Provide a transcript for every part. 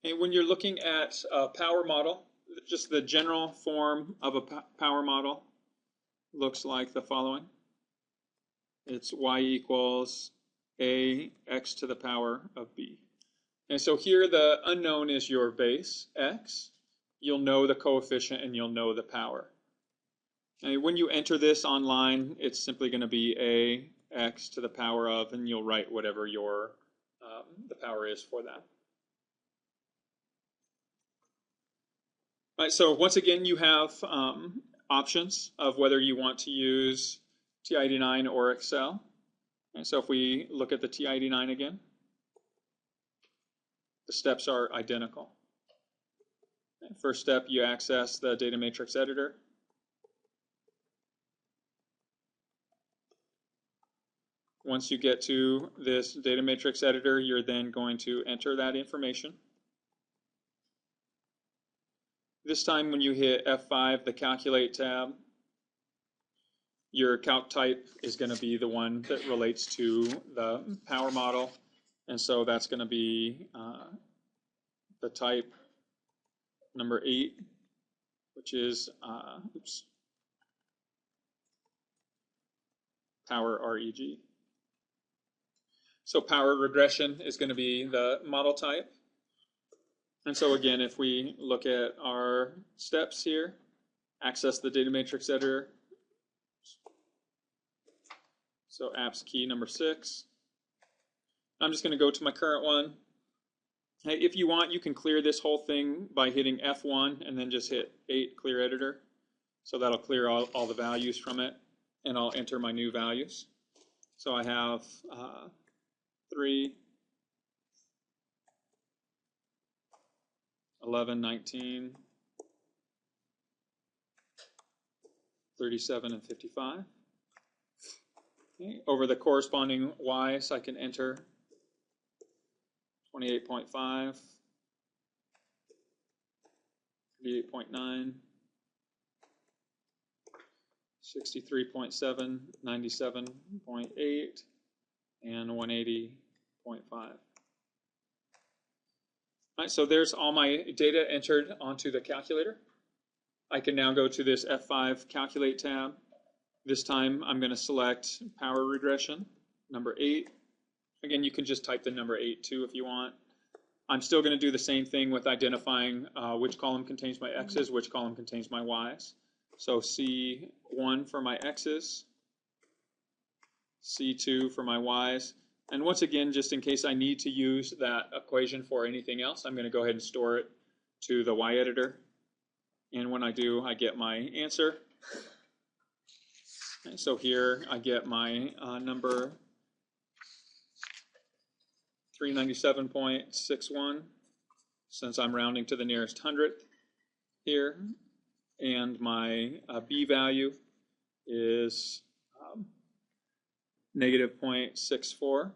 And when you're looking at a power model, just the general form of a power model looks like the following. It's y equals ax to the power of b. And so here the unknown is your base, x. You'll know the coefficient and you'll know the power. And when you enter this online, it's simply going to be ax to the power of, and you'll write whatever your the power is for that. All right, so once again, you have options of whether you want to use ti89 or Excel. And so if we look at the ti89 again, the steps are identical. First step, you access the data matrix editor. Once you get to this data matrix editor, you're then going to enter that information. This time when you hit F5, the Calculate tab, your calc type is going to be the one that relates to the power model. And so that's going to be the type number 8, which is power REG. So power regression is going to be the model type. And so again, if we look at our steps here, access the data matrix editor. So apps key number 6. I'm just going to go to my current one. Hey, if you want, you can clear this whole thing by hitting F1 and then just hit 8 clear editor. So that'll clear all the values from it, and I'll enter my new values. So I have 3, 11, 19, 37, and 55. Okay. Over the corresponding Y's, I can enter 28.5, 38.9, 63.7, 97.8, and 180.5. All right, so there's all my data entered onto the calculator. I can now go to this F5 Calculate tab. This time I'm going to select Power Regression, number 8. Again, you can just type the number 8 too if you want. I'm still going to do the same thing with identifying which column contains my x's, which column contains my y's. So C1 for my x's, C2 for my y's. And once again, just in case I need to use that equation for anything else, I'm going to go ahead and store it to the Y editor. And when I do, I get my answer. Okay, so here I get my number 397.61, since I'm rounding to the nearest hundredth here. And my B value is negative 0.64.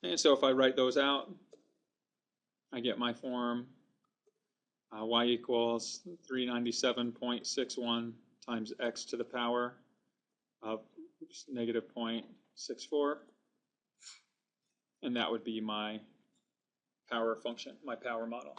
And so if I write those out, I get my form y equals 397.61 times x to the power of negative 0.64. And that would be my power function, my power model.